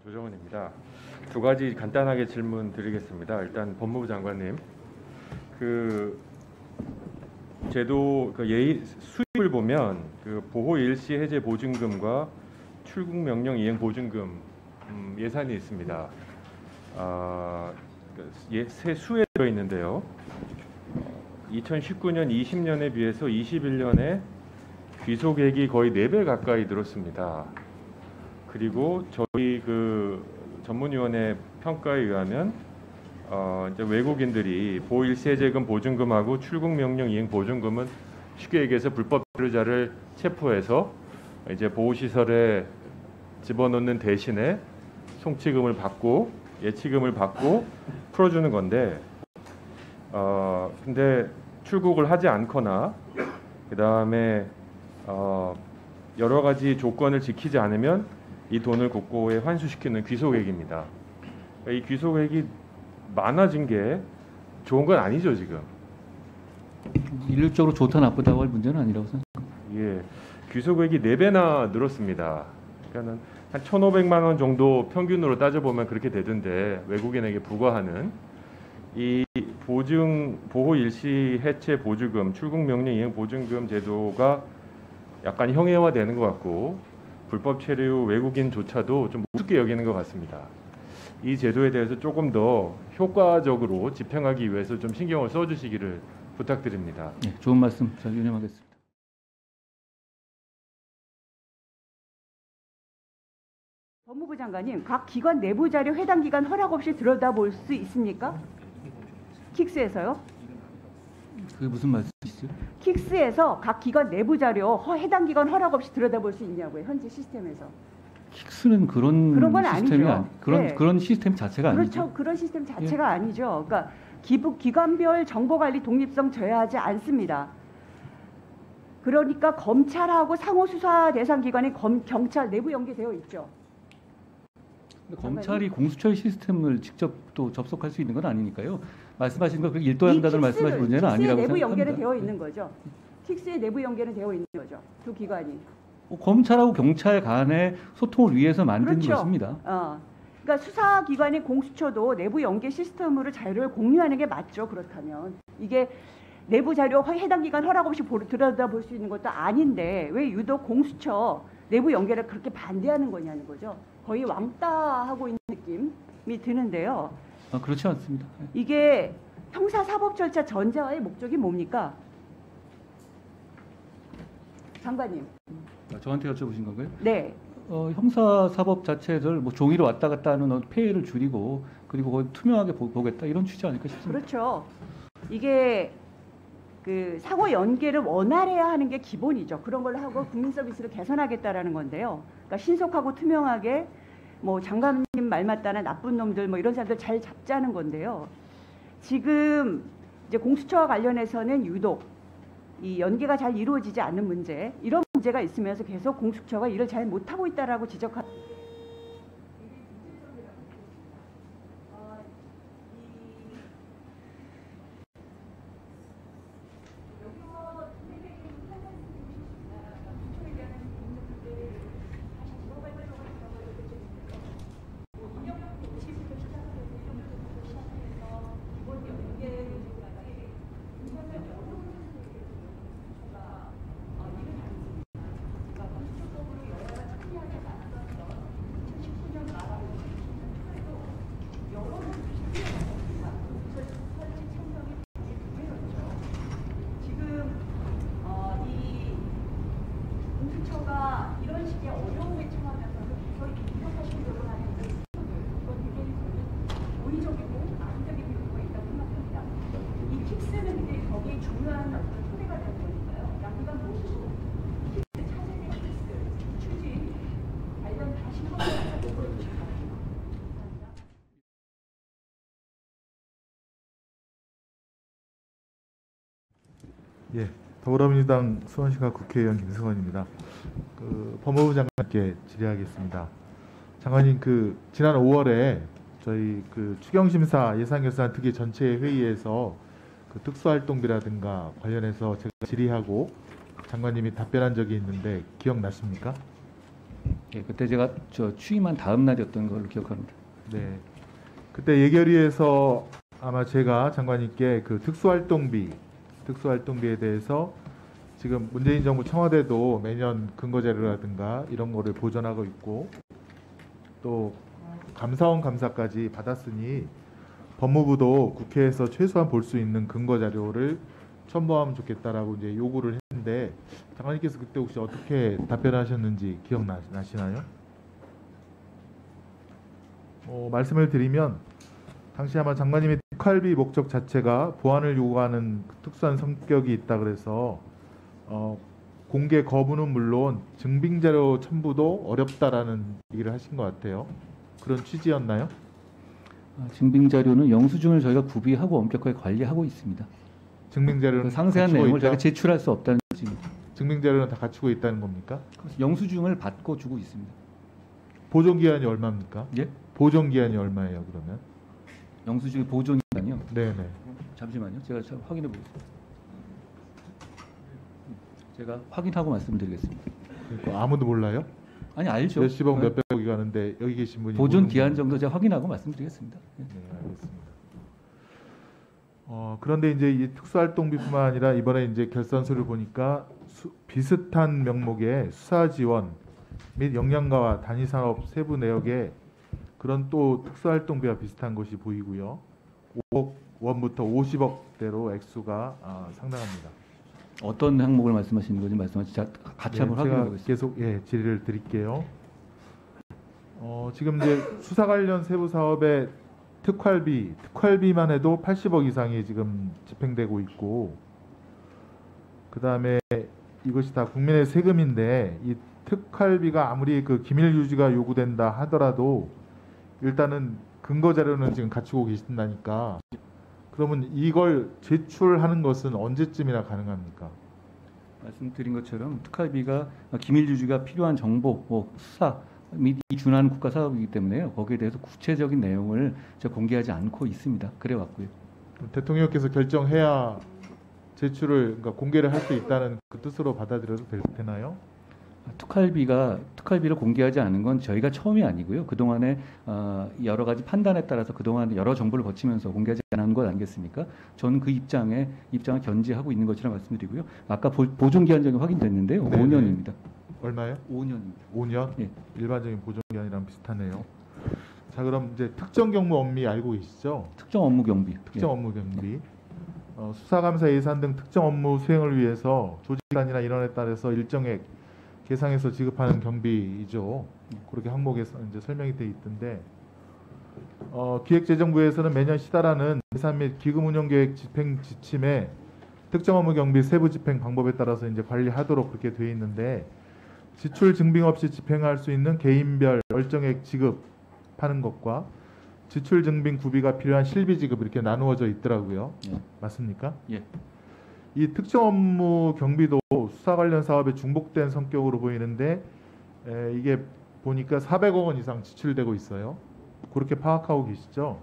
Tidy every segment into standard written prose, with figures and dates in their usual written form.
조정훈입니다. 두 가지 간단하게 질문 드리겠습니다. 일단 법무부 장관님, 그 제도 수입을 보면 그 보호 일시 해제 보증금과 출국 명령 이행 보증금 예산이 있습니다. 세 수에 들어 있는데요. 2019년 20년에 비해서 21년에 귀속액이 거의 4배 가까이 늘었습니다. 그리고 저희 그 전문위원회 평가에 의하면 이제 외국인들이 보호일시해제금 보증금하고 출국명령 이행 보증금은 쉽게 얘기해서 불법 체류자를 체포해서 이제 보호시설에 집어넣는 대신에 송치금을 받고 예치금을 받고 풀어주는 건데, 근데 출국을 하지 않거나 그 다음에 여러 가지 조건을 지키지 않으면 이 돈을 국고에 환수시키는 귀속액입니다. 이 귀속액이 많아진 게 좋은 건 아니죠, 지금. 일률적으로 좋다 나쁘다고 할 문제는 아니라고 생각합니다. 예, 귀속액이 4배나 늘었습니다. 그러니까는 한 1,500만 원 정도 평균으로 따져보면 그렇게 되던데, 외국인에게 부과하는 이 보호 일시 해체 보증금, 출국 명령 이행 보증금 제도가 약간 형해화되는 것 같고, 불법 체류 외국인조차도 좀 우습게 여기는 것 같습니다. 이 제도에 대해서 조금 더 효과적으로 집행하기 위해서 좀 신경을 써주시기를 부탁드립니다. 네, 좋은 말씀 잘 유념하겠습니다. 법무부 장관님, 각 기관 내부 자료 해당 기관 허락 없이 들여다볼 수 있습니까? 킥스에서요? 그게 무슨 말씀이시죠? 킥스에서 각 기관 내부 자료 해당 기관 허락 없이 들여다볼 수 있냐고요, 현재 시스템에서. 킥스는 그런 건 시스템이 아니죠. 그런 시스템 자체가 그렇죠. 아니죠. 그런 시스템 자체가 아니죠. 그러니까 기관별 정보관리 독립성 저해하지 않습니다. 그러니까 검찰하고 상호 수사 대상 기관이 경찰 내부 연계되어 있죠. 근데 검찰이 공수처 시스템을 직접 또 접속할 수 있는 건 아니니까요. 말씀하신 거 그 일도양단을 말씀하신 문제는 아니라고 내부 생각합니다. 연계는 되어 있는 거죠. 킥스의 내부 연계는 되어 있는 거죠. 두 기관이. 검찰하고 경찰 간의 소통을 위해서 만든 그렇죠. 것입니다. 그러니까 수사기관의 공수처도 내부 연계 시스템으로 자료를 공유하는 게 맞죠. 그렇다면 이게 내부 자료 해당 기관 허락 없이 들여다볼 수 있는 것도 아닌데 왜 유독 공수처 내부 연계를 그렇게 반대하는 거냐는 거죠. 거의 왕따하고 있는 느낌이 드는데요. 그렇지 않습니다. 이게 형사사법 절차 전제화의 목적이 뭡니까? 장관님. 저한테 여쭤보신 건가요? 네. 형사사법 자체를 뭐 종이로 왔다 갔다 하는 폐해를 줄이고 그리고 거의 투명하게 보겠다 이런 취지 아닐까 싶습니다. 그렇죠. 이게 그 상호 연계를 원활해야 하는 게 기본이죠. 그런 걸 하고 국민 서비스를 개선하겠다라는 건데요. 그러니까 신속하고 투명하게 뭐 장관님 말 맞다나 나쁜 놈들 뭐 이런 사람들 잘 잡자는 건데요. 지금 이제 공수처와 관련해서는 유독 이 연계가 잘 이루어지지 않는 문제, 이런 문제가 있으면서 계속 공수처가 일을 잘 못하고 있다라고 지적합니다. 예, 더불어민주당 수원시가 국회의원 김승원입니다. 법무부 장관께 질의하겠습니다. 장관님, 지난 5월에 저희 추경심사 예산결산 특위 전체 회의에서 특수활동비라든가 관련해서 제가 질의하고 장관님이 답변한 적이 있는데 기억나십니까? 예, 그때 제가 저 취임한 다음 날이었던 걸로 기억합니다. 네. 그때 예결위에서 아마 제가 장관님께 그 특수활동비에 대해서 지금 문재인 정부 청와대도 매년 근거자료라든가 이런 거를 보존하고 있고 또 감사원 감사까지 받았으니 법무부도 국회에서 최소한 볼 수 있는 근거자료를 첨부하면 좋겠다라고 이제 요구를 했는데 장관님께서 그때 혹시 어떻게 답변하셨는지 기억나시나요? 말씀을 드리면 당시 아마 장관님의 특활비 목적 자체가 보안을 요구하는 특수한 성격이 있다 그래서 공개 거부는 물론 증빙자료 첨부도 어렵다라는 얘기를 하신 것 같아요. 그런 취지였나요? 증빙 자료는 영수증을 저희가 구비하고 엄격하게 관리하고 있습니다. 증빙자료는 그 상세한 갖추고 내용을 있다? 저희가 제출할 수 없다는 뜻입니다. 증빙자료는 다 갖추고 있다는 겁니까? 영수증을 받고 주고 있습니다. 보존기한이 얼마입니까? 예? 보존기한이 얼마예요 그러면? 영수증의 보존 기간이요. 네네. 잠시만요. 제가 확인해 보겠습니다. 제가 확인하고 말씀드리겠습니다. 그러니까 아무도 몰라요? 아니 알죠. 몇십억 몇백억이 가는데 여기 계신 분이 보존 모르는 기한 거예요. 정도 제가 확인하고 말씀드리겠습니다. 예. 네, 알겠습니다. 그런데 이제 이 특수활동비뿐만 아니라 이번에 이제 결산 서류 보니까 비슷한 명목의 수사 지원 및 역량가와 단위 산업 세부 내역에 그런 또 특수활동비와 비슷한 것이 보이고요. 5억 원부터 50억대로 액수가 상당합니다. 어떤 항목을 말씀하시는 건지 말씀하시죠. 같이 한번 제가 확인해 보겠습니다. 계속 질의를 드릴게요. 지금 이제 수사 관련 세부 사업의 특활비만 해도 80억 이상이 지금 집행되고 있고, 그 다음에 이것이 다 국민의 세금인데 이 특활비가 아무리 그 기밀 유지가 요구된다 하더라도 일단은 근거 자료는 지금 갖추고 계신다니까. 그러면 이걸 제출하는 것은 언제쯤이나 가능합니까? 말씀드린 것처럼 특활비가 기밀 유지가 필요한 정보, 수사 및 준하는 국가 사업이기 때문에요. 거기에 대해서 구체적인 내용을 제가 공개하지 않고 있습니다. 그래 왔고요. 대통령께서 결정해야 제출을 그러니까 공개를 할 수 있다는 그 뜻으로 받아들여도 되나요? 특활비를 공개하지 않은 건 저희가 처음이 아니고요. 그동안에 여러 가지 판단에 따라서 그동안 여러 정보를 거치면서 공개하지 않은 것 아니겠습니까? 저는 그 입장을 견지하고 있는 것이라 말씀드리고요. 아까 보존 기한 적이 확인됐는데요. 네네. 5년입니다. 얼마요? 5년입니다. 5년? 예. 일반적인 보존기한이랑 비슷하네요. 자, 그럼 이제 특정 경무 업무 알고 계시죠? 특정 업무 경비. 특정 업무 경비. 수사감사 예산 등 특정 업무 수행을 위해서 조직단이나 인원에 따라서 일정액 계상해서 지급하는 경비이죠. 그렇게 항목에서 이제 설명이 돼 있던데, 기획재정부에서는 매년 시달하는 예산 및 기금 운영 계획 집행 지침에 특정 업무 경비 세부 집행 방법에 따라서 이제 관리하도록 그렇게 돼 있는데, 지출 증빙 없이 집행할 수 있는 개인별 얼정액 지급하는 것과 지출 증빙 구비가 필요한 실비 지급 이렇게 나누어져 있더라고요. 예. 맞습니까? 예. 이 특정 업무 경비도 수사 관련 사업에 중복된 성격으로 보이는데 이게 보니까 400억 원 이상 지출되고 있어요. 그렇게 파악하고 계시죠?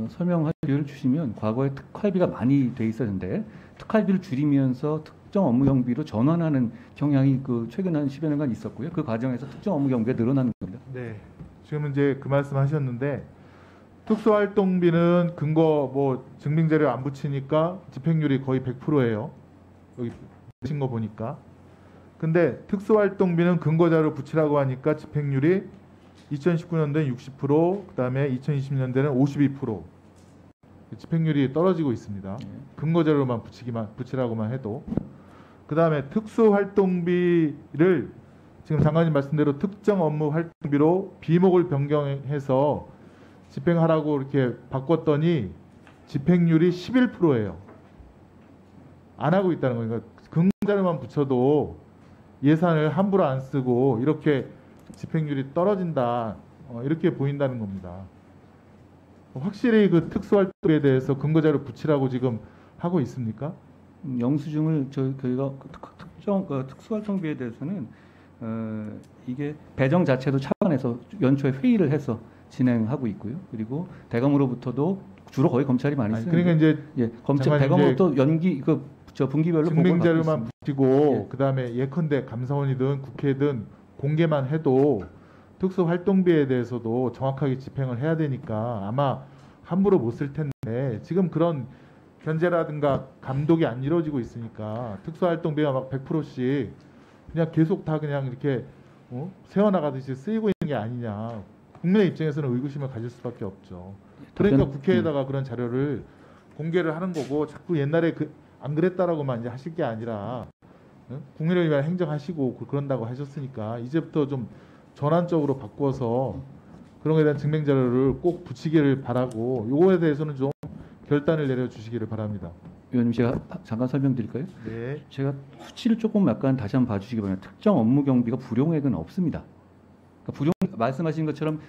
설명할 기회를 주시면 과거에 특활비가 많이 돼 있었는데 특활비를 줄이면서 특정 업무 경비로 전환하는 경향이 최근 한 10여 년간 있었고요. 그 과정에서 특정 업무 경비가 늘어나는 겁니다. 네. 지금 이제 그 말씀하셨는데 특수활동비는 근거 증빙자료 안 붙이니까 집행률이 거의 100%예요. 여기 붙인 거 보니까. 근데 특수활동비는 근거자료 붙이라고 하니까 집행률이 2019년도엔 60%, 그다음에 2020년도에는 52%. 집행률이 떨어지고 있습니다. 근거자료만 붙이라고만 해도. 그다음에 특수활동비를 지금 장관님 말씀대로 특정 업무 활동비로 비목을 변경해서 집행하라고 이렇게 바꿨더니 집행률이 11%예요. 안 하고 있다는 거니까 근거자료만 붙여도 예산을 함부로 안 쓰고 이렇게 집행률이 떨어진다. 이렇게 보인다는 겁니다. 확실히 그 특수활동에 대해서 근거자료 붙이라고 지금 하고 있습니까? 영수증을 저희가 특수활동비에 대해서는 이게 배정 자체도 차관에서 연초에 회의를 해서 진행하고 있고요. 그리고 대검으로부터도 주로 거의 검찰이 많이 쓰는. 그러니까 이제 대검으로부터 분기별로 증빙자료만 붙이고 예. 그다음에 예컨대 감사원이든 국회든 공개만 해도 특수활동비에 대해서도 정확하게 집행을 해야 되니까 아마 함부로 못 쓸 텐데 지금 그런 견제라든가 감독이 안 이루어지고 있으니까 특수활동비가 막 100%씩 그냥 계속 다 그냥 이렇게 세워나가듯이 쓰이고 있는 게 아니냐. 국민의 입장에서는 의구심을 가질 수밖에 없죠. 그러니까 국회에다가 그런 자료를 공개를 하는 거고 자꾸 옛날에 안 그랬다라고만 이제 하실 게 아니라 국민을 위한 행정하시고 그런다고 하셨으니까 이제부터 좀 전환적으로 바꾸어서 그런 거에 대한 증명 자료를 꼭 붙이기를 바라고 요거에 대해서는 좀 결단을 내려주시기를 바랍니다. 위원님 제가 잠깐 설명드릴까요? 네. 제가 수치를 조금 약간 다시 한번 봐주시기 바랍니다. 특정 업무 경비가 불용액은 없습니다. 그러니까 말씀하신 것처럼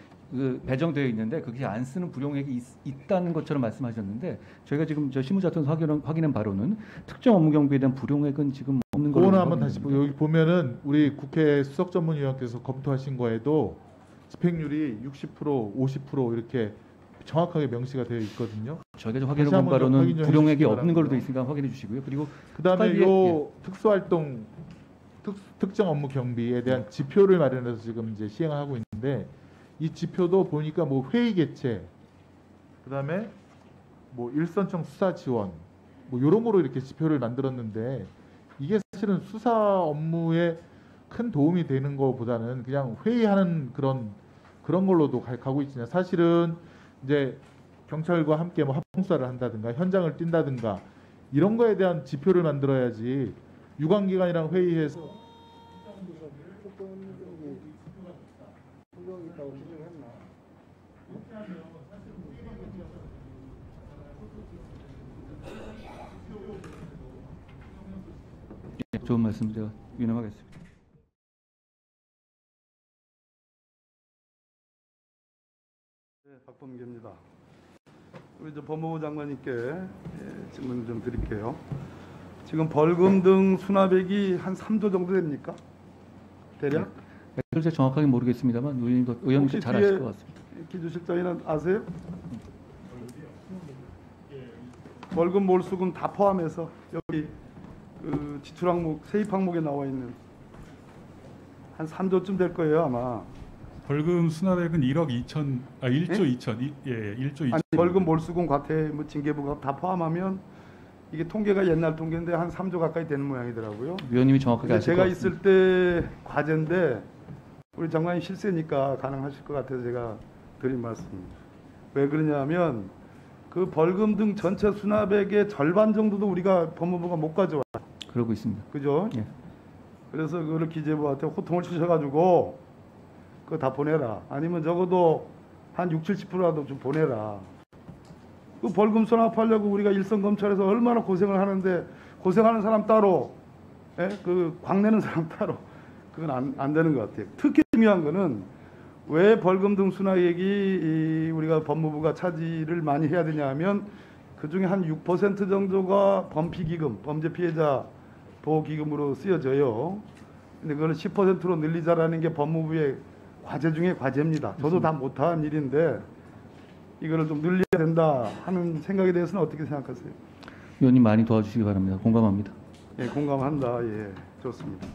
배정되어 있는데 그게 안 쓰는 불용액이 있다는 것처럼 말씀하셨는데 저희가 지금 저 실무자료에서 확인한 바로는 특정 업무 경비에 대한 불용액은 지금 없는 걸로. 그거는 한번 다시 여기 보면은 우리 국회 수석전문위원께서 검토하신 거에도 집행률이 60%, 50% 이렇게 정확하게 명시가 되어 있거든요. 저희가 확인한 바로는 불용액이 없는 걸로 되어 있으니까 확인해 주시고요. 그리고 그다음에 요 특수활동 특정 업무 경비에 대한 지표를 마련해서 지금 이제 시행하고 있는데 이 지표도 보니까 뭐 회의 개최, 그다음에 뭐 일선청 수사 지원, 뭐 이런 거로 이렇게 지표를 만들었는데 이게 사실은 수사 업무에 큰 도움이 되는 것보다는 그냥 회의하는 그런 걸로도 가고 있잖아요. 사실은 이제 경찰과 함께 뭐 합동수사를 한다든가 현장을 뛴다든가 이런 거에 대한 지표를 만들어야지 유관기관이랑 회의해서 좋은 말씀 제가 유념하겠습니다. 네, 박범계입니다. 우리 법무부 장관님께 질문 좀 드릴게요. 지금 벌금 등 수납액이 한 3조 정도 됩니까? 대략? 글쎄 정확하게 모르겠습니다만 의원님도 잘 아실 것 같습니다. 기주실장님은 아세요? 벌금 몰수금 다 포함해서 여기 그 지출 항목, 세입 항목에 나와 있는 한 3조쯤 될 거예요 아마. 벌금 수납액은 1조 2천, 1조 2천. 아니, 벌금 몰수금 과태 뭐 징계부가 다 포함하면 이게 통계가 옛날 통계인데 한 3조 가까이 되는 모양이더라고요. 위원님이 정확하게 아실 것 제가 같습니다. 있을 때 과제인데 우리 장관님 실세니까 가능하실 것 같아서 제가 드린 말씀입니다. 왜 그러냐면 그 벌금 등 전체 수납액의 절반 정도도 우리가 법무부가 못 가져와요. 그러고 있습니다. 그죠? 예. 그래서 그거를 기재부한테 호통을 치셔가지고 그거 다 보내라. 아니면 적어도 한 60-70%라도 좀 보내라. 그 벌금 수납하려고 우리가 일선 검찰에서 얼마나 고생을 하는데 고생하는 사람 따로, 그 광내는 사람 따로, 그건 안 되는 것 같아요. 특히 중요한 거는 왜 벌금 등 수납액이 우리가 법무부가 차지를 많이 해야 되냐 하면 그 중에 한 6% 정도가 범피기금, 범죄 피해자 보호기금으로 쓰여져요. 근데 그걸 10%로 늘리자라는 게 법무부의 과제 중에 과제입니다. 저도 다 못한 일인데 이거를 좀 늘려야 된다 하는 생각에 대해서는 어떻게 생각하세요? 위원님 많이 도와주시기 바랍니다. 공감합니다. 예, 공감한다. 예, 좋습니다.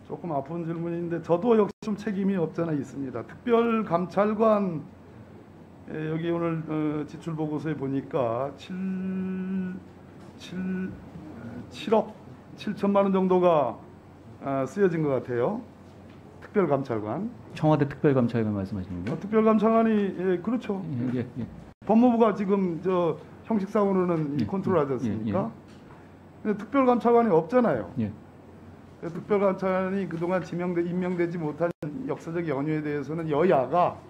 조금 아픈 질문인데 저도 역시 좀 책임이 없잖아 있습니다. 특별감찰관 여기 오늘 지출 보고서에 보니까 7억 7천만 원 정도가 쓰여진 것 같아요. 특별감찰관. 청와대 특별감찰관 말씀하시는 거예요? 특별감찰관이 예, 그렇죠. 예. 법무부가 지금 저 형식상으로는 컨트롤하지 않습니까? 근데 특별감찰관이 없잖아요. 예. 특별감찰관이 그동안 임명되지 못한 역사적 연유에 대해서는 여야가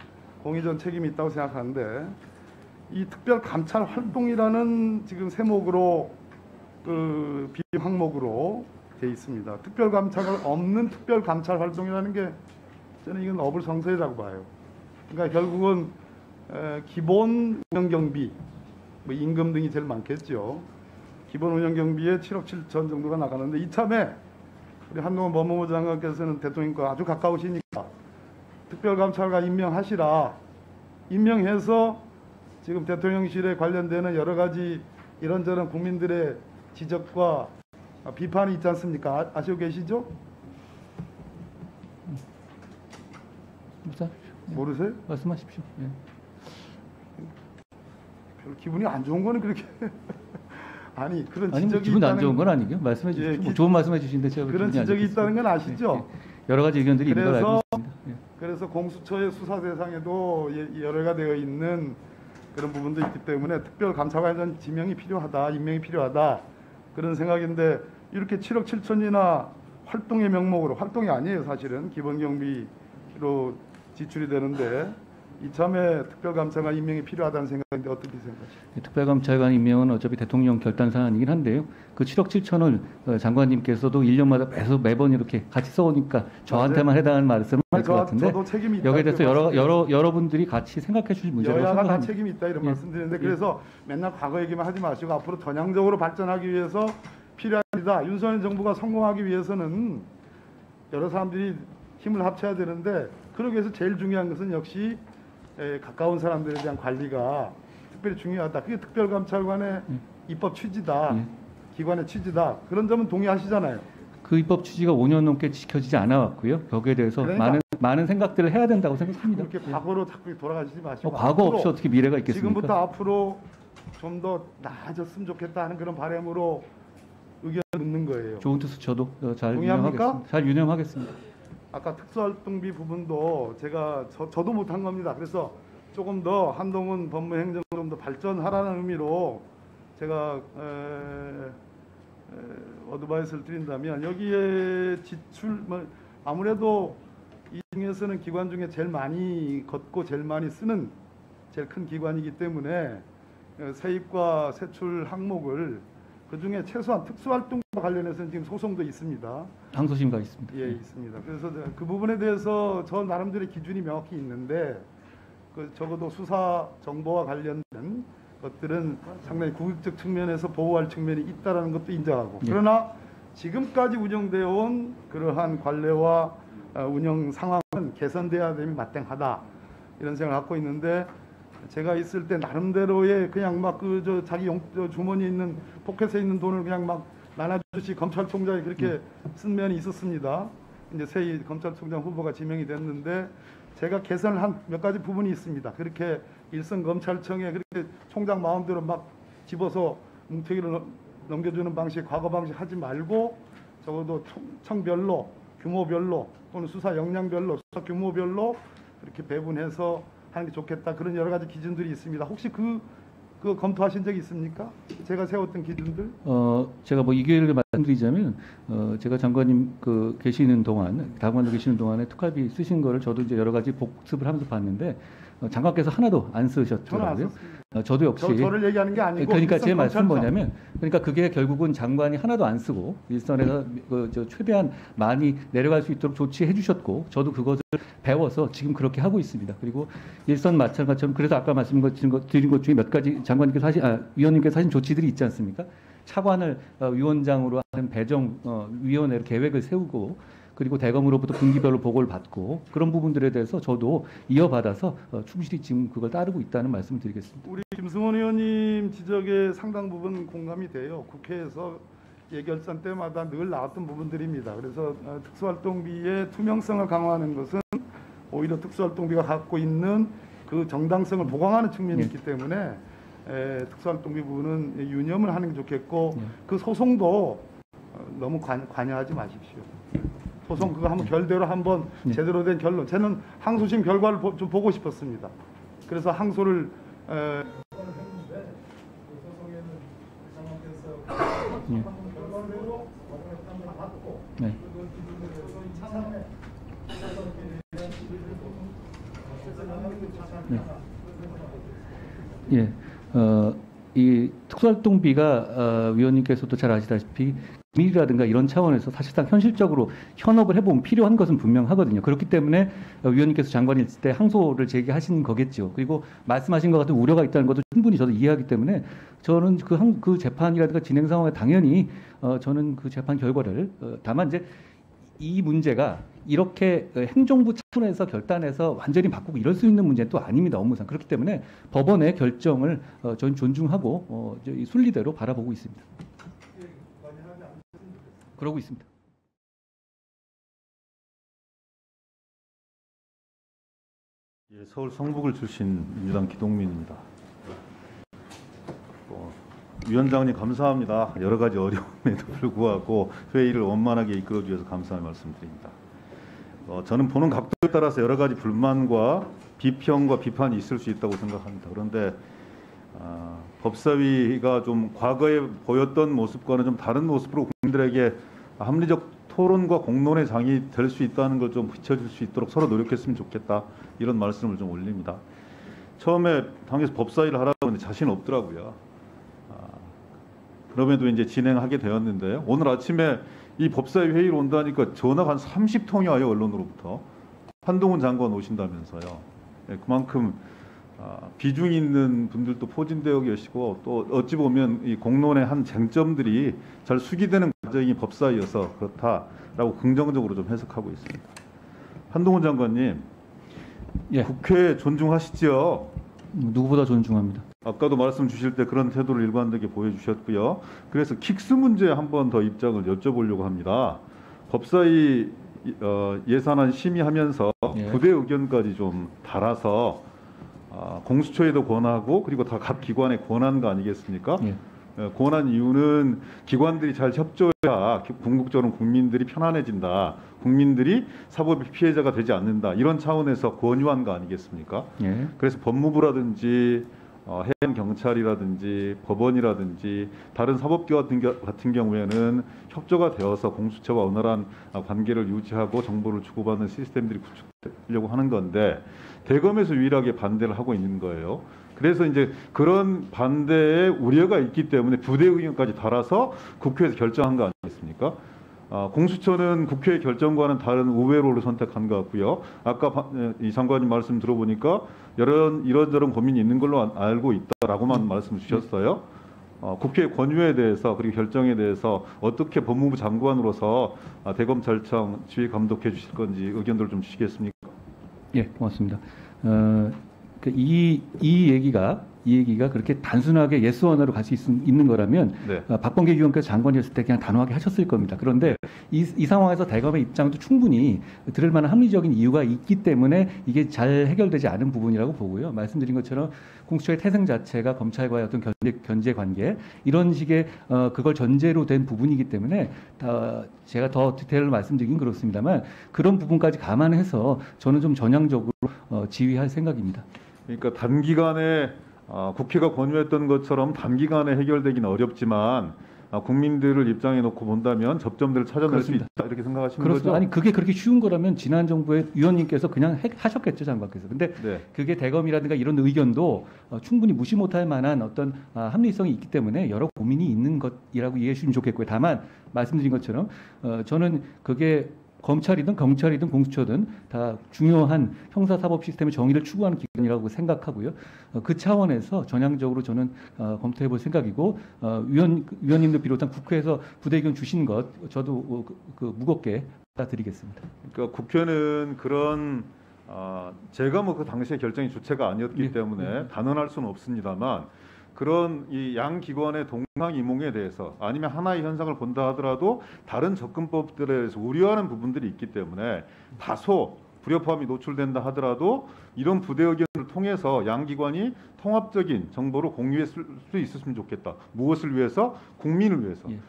공의전 책임이 있다고 생각하는데 이 특별감찰 활동이라는 지금 세목으로 그 비임 항목으로 돼 있습니다. 특별감찰관 없는 특별감찰 활동이라는 게 저는 이건 어불성설이라고 봐요. 그러니까 결국은 기본 운영경비, 뭐 임금 등이 제일 많겠죠. 기본 운영경비에 7억 7천 정도가 나가는데 이참에 우리 한동훈 법무부 장관께서는 대통령과 아주 가까우시니까 특별감찰관 임명하시라. 임명해서 지금 대통령실에 관련되는 여러 가지 이런저런 국민들의 지적과 비판이 있지 않습니까? 아시고 계시죠? 말씀하십시오. 예. 모르세요? 말씀하십시오. 예. 별 기분이 안 좋은 거는 그렇게 아니 그런 아니 뭐 지적이 기분 안 있다는 좋은 건 아니고요. 말씀해 주십시오. 예, 뭐 좋은 말씀해 주시는데 제가 그런 기분이 안 지적이 좋겠습니다. 있다는 건 아시죠? 예, 예. 여러 가지 의견들이 있는 걸 알고 그래서 있습니다. 예. 그래서 공수처의 수사 대상에도 열애가 되어 있는 그런 부분도 있기 때문에 특별감찰관이라는 지명이 필요하다, 임명이 필요하다 그런 생각인데 이렇게 7억 7천이나 활동의 명목으로 활동이 아니에요 사실은 기본경비로 지출이 되는데 이참에 특별감찰관 임명이 필요하다는 생각인데 어떻게 생각하십니까? 특별감찰관 임명은 어차피 대통령 결단 사안이긴 한데요. 그 7억 7천을 장관님께서도 1년마다 매번 이렇게 같이 써오니까 저한테만 해당하는 말씀을 할 것 같은데 저도 책임이 있다. 여기에 대해서 여러분들이 같이 생각해 주실 문제라고 여야가 다 생각합니다. 책임이 있다 이런 예. 말씀드리는데 예. 그래서 맨날 과거 얘기만 하지 마시고 앞으로 전향적으로 발전하기 위해서 필요합니다. 윤석열 정부가 성공하기 위해서는 여러 사람들이 힘을 합쳐야 되는데 그러기 위해서 제일 중요한 것은 역시 가까운 사람들에 대한 관리가 특별히 중요하다. 그게 특별감찰관의 입법 취지다. 예. 기관의 취지다. 그런 점은 동의하시잖아요. 그 입법 취지가 5년 넘게 지켜지지 않아 왔고요. 거기에 대해서 그러니까 많은 생각들을 해야 된다고 생각합니다. 그렇게 과거로 자꾸 돌아가시지 마시고 과거 없이 앞으로 어떻게 미래가 있겠습니까? 지금부터 앞으로 좀 더 나아졌으면 좋겠다 하는 그런 바람으로 의견을 묻는 거예요. 좋은 뜻을 저도 잘 동의합니까? 유념하겠습니다. 잘 유념하겠습니다. 아까 특수활동비 부분도 제가 저도 못한 겁니다. 그래서 조금 더 한동훈 법무행정을 좀 더 발전하라는 의미로 제가 어드바이스를 드린다면 여기에 지출 아무래도 이 중에서는 기관 중에 제일 많이 걷고 제일 많이 쓰는 제일 큰 기관이기 때문에 세입과 세출 항목을 그 중에 최소한 특수활동과 관련해서는 지금 소송도 있습니다. 항소심가 있습니다. 예, 있습니다. 그래서 그 부분에 대해서 저 나름대로의 기준이 명확히 있는데 그 적어도 수사 정보와 관련된 것들은 상당히 국익적 측면에서 보호할 측면이 있다라는 것도 인정하고 예. 그러나 지금까지 운영되어 온 그러한 관례와 운영 상황은 개선돼야 되면 마땅하다 이런 생각을 갖고 있는데 제가 있을 때 나름대로의 그냥 막 그 자기 주머니에 있는 포켓에 있는 돈을 그냥 막 나눠주듯이 검찰총장이 그렇게 쓴 면이 있었습니다. 이제 새 검찰총장 후보가 지명이 됐는데 제가 개선을 한 몇 가지 부분이 있습니다. 그렇게 일선 검찰청에 그렇게 총장 마음대로 막 집어서 뭉태기를 넘겨주는 방식, 과거 방식 하지 말고 적어도 청별로, 규모별로 또는 수사 역량별로, 수사 규모별로 그렇게 배분해서 하는 게 좋겠다. 그런 여러 가지 기준들이 있습니다. 혹시 그 검토하신 적이 있습니까? 제가 세웠던 기준들? 제가 뭐 이 기회를 말씀드리자면 제가 장관님 계시는 동안 당관로 계시는 동안에 특활비 쓰신 거를 저도 이제 여러 가지 복습을 하면서 봤는데 장관께서 하나도 안 저는 안 쓰셨더라고요. 썼습니다. 저도 역시 저를 얘기하는 게 아니고 그러니까 제 일선 말씀은 검찰청. 뭐냐면 그러니까 그게 결국은 장관이 하나도 안 쓰고 일선에서 최대한 많이 내려갈 수 있도록 조치해 주셨고 저도 그것을 배워서 지금 그렇게 하고 있습니다. 그리고 일선 마찬가지처럼 그래서 아까 말씀드린 것 중에 몇 가지 장관님께서 위원님께서 하신 조치들이 있지 않습니까? 차관을 위원장으로 하는 배정 위원회로 계획을 세우고 그리고 대검으로부터 분기별로 보고를 받고 그런 부분들에 대해서 저도 이어받아서 충실히 지금 그걸 따르고 있다는 말씀을 드리겠습니다. 우리 김승원 의원님 지적에 상당 부분 공감이 돼요. 국회에서 예결산 때마다 늘 나왔던 부분들입니다. 그래서 특수활동비의 투명성을 강화하는 것은 오히려 특수활동비가 갖고 있는 그 정당성을 보강하는 측면이 예. 있기 때문에 특수활동비 부분은 유념을 하는 게 좋겠고 예. 그 소송도 너무 관여하지 마십시오. 소송 그거 한번 결대로 한번 예. 제대로 된 결론. 저는 항소심 결과를 좀 보고 싶었습니다. 그래서 항소를 네. 예, 이 특수활동비가 위원님께서도 잘 아시다시피 기밀이라든가 이런 차원에서 사실상 현실적으로 현업을 해보면 필요한 것은 분명하거든요. 그렇기 때문에 위원님께서 장관일 때 항소를 제기하신 거겠죠. 그리고 말씀하신 것 같은 우려가 있다는 것도 충분히 저도 이해하기 때문에 저는 그 재판이라든가 진행 상황에 당연히 저는 그 재판 결과를 다만 이제 이 문제가 이렇게 행정부 차원에서 결단해서 완전히 바꾸고 이럴 수 있는 문제는 또 아닙니다. 업무상. 그렇기 때문에 법원의 결정을 저는 존중하고 이 순리대로 바라보고 있습니다. 그러고 있습니다. 예, 서울 성북을 출신 민주당 기동민입니다. 위원장님 감사합니다. 여러 가지 어려움에도 불구하고 회의를 원만하게 이끌어 주셔서 감사의 말씀드립니다. 저는 보는 각도에 따라서 여러 가지 불만과 비평과 비판이 있을 수 있다고 생각합니다. 그런데 법사위가 좀 과거에 보였던 모습과는 좀 다른 모습으로 국민들에게 합리적 토론과 공론의 장이 될 수 있다는 걸 좀 비춰줄 수 있도록 서로 노력했으면 좋겠다, 이런 말씀을 좀 올립니다. 처음에 당에서 법사위를 하라고 했는데 자신 없더라고요. 그럼에도 이제 진행하게 되었는데요. 오늘 아침에 이 법사위 회의를 온다니까 전화가 한 30통이 와요, 언론으로부터. 한동훈 장관 오신다면서요. 네, 그만큼 비중 있는 분들도 포진되어 계시고, 또 어찌 보면 이 공론의 한 쟁점들이 잘 수기되는 과정이 법사위여서 그렇다라고 긍정적으로 좀 해석하고 있습니다. 한동훈 장관님, 예, 국회 존중하시죠? 누구보다 존중합니다. 아까도 말씀 주실 때 그런 태도를 일관되게 보여주셨고요. 그래서 킥스 문제에 한 번 더 입장을 여쭤보려고 합니다. 법사위 예산안 심의하면서 예. 부대 의견까지 좀 달아서 공수처에도 권하고, 그리고 다 각 기관에 권한 거 아니겠습니까? 예. 권한 이유는 기관들이 잘 협조해야 궁극적으로 국민들이 편안해진다, 국민들이 사법의 피해자가 되지 않는다, 이런 차원에서 권유한 거 아니겠습니까? 예. 그래서 법무부라든지 해양경찰이라든지 법원이라든지 다른 사법기관 같은 경우에는 협조가 되어서 공수처와 원활한 관계를 유지하고 정보를 주고받는 시스템들이 구축되려고 하는 건데, 대검에서 유일하게 반대를 하고 있는 거예요. 그래서 이제 그런 반대에 우려가 있기 때문에 부대 의견까지 달아서 국회에서 결정한 거 아니겠습니까? 공수처는 국회의 결정과는 다른 우회로를 선택한 것 같고요. 아까 이 장관님 말씀 들어보니까 이런저런 고민이 있는 걸로 알고 있다라고만 말씀 주셨어요. 국회 권유에 대해서, 그리고 결정에 대해서 어떻게 법무부 장관으로서 대검찰청 지휘 감독해 주실 건지 의견들 좀 주시겠습니까? 예, 고맙습니다. 이 얘기가 그렇게 단순하게 예스 언어로 갈 수 있는 거라면 네. 박범계 의원께서 장관이었을 때 그냥 단호하게 하셨을 겁니다. 그런데 이 상황에서 대검의 입장도 충분히 들을 만한 합리적인 이유가 있기 때문에 이게 잘 해결되지 않은 부분이라고 보고요. 말씀드린 것처럼 공수처의 태생 자체가 검찰과의 어떤 견제 관계, 이런 식의 그걸 전제로 된 부분이기 때문에 제가 더 디테일을 말씀드리긴 그렇습니다만, 그런 부분까지 감안해서 저는 좀 전향적으로 지휘할 생각입니다. 그러니까 단기간에 국회가 권유했던 것처럼 단기간에 해결되기는 어렵지만 국민들을 입장에 놓고 본다면 접점들을 찾아낼 그렇습니다. 수 있다, 이렇게 생각하시는 그렇습니다. 거죠? 아니, 그게 그렇게 쉬운 거라면 지난 정부의 위원님께서 그냥 하셨겠죠, 장관께서. 근데 네. 그게 대검이라든가 이런 의견도 충분히 무시 못할 만한 어떤 합리성이 있기 때문에 여러 고민이 있는 것이라고 이해해 주시면 좋겠고요. 다만 말씀드린 것처럼 저는 그게 검찰이든 경찰이든 공수처든 다 중요한 형사사법 시스템의 정의를 추구하는 기관이라고 생각하고요. 그 차원에서 전향적으로 저는 검토해 볼 생각이고, 위원님들 비롯한 국회에서 부대 의견 주신 것 저도 무겁게 받아들이겠습니다. 그러니까 국회는 그런 제가 뭐 그 당시에 결정이 주체가 아니었기 예. 때문에 단언할 수는 없습니다만, 그런 이 양 기관의 동상이몽에 대해서, 아니면 하나의 현상을 본다 하더라도 다른 접근법들에 대해서 우려하는 부분들이 있기 때문에 다소 불협화음이 노출된다 하더라도 이런 부대 의견을 통해서 양 기관이 통합적인 정보를 공유했을 수 있었으면 좋겠다. 무엇을 위해서? 국민을 위해서. 예.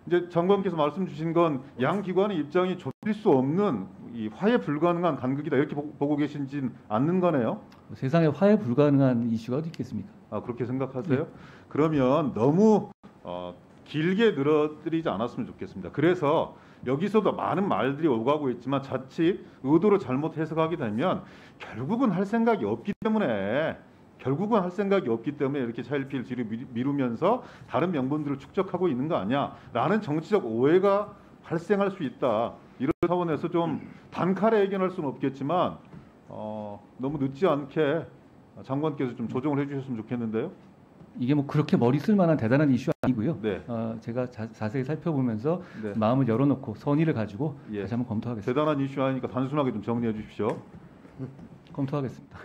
이제 장관께서 말씀 주신 건 양 기관의 입장이 좁힐 수 없는 이 화해 불가능한 간극이다, 이렇게 보고 계신지는 않는 거네요. 세상에 화해 불가능한 이슈가 어디 있겠습니까? 그렇게 생각하세요? 네. 그러면 너무 길게 늘어뜨리지 않았으면 좋겠습니다. 그래서 여기서도 많은 말들이 오가고 있지만 자칫 의도를 잘못 해석하게 되면 결국은 할 생각이 없기 때문에 이렇게 차일피일 뒤로 미루면서 다른 명분들을 축적하고 있는 거 아니야라는 정치적 오해가 발생할 수 있다. 이런 차원에서 좀 단칼에 해결할 수는 없겠지만 너무 늦지 않게 장관께서 좀 조정을 해주셨으면 좋겠는데요. 이게 뭐 그렇게 머리 쓸 만한 대단한 이슈 아니고요. 네. 제가 자세히 살펴보면서 네. 마음을 열어놓고 선의를 가지고 예. 다시 한번 검토하겠습니다. 대단한 이슈 아니니까 단순하게 좀 정리해 주십시오. 검토하겠습니다.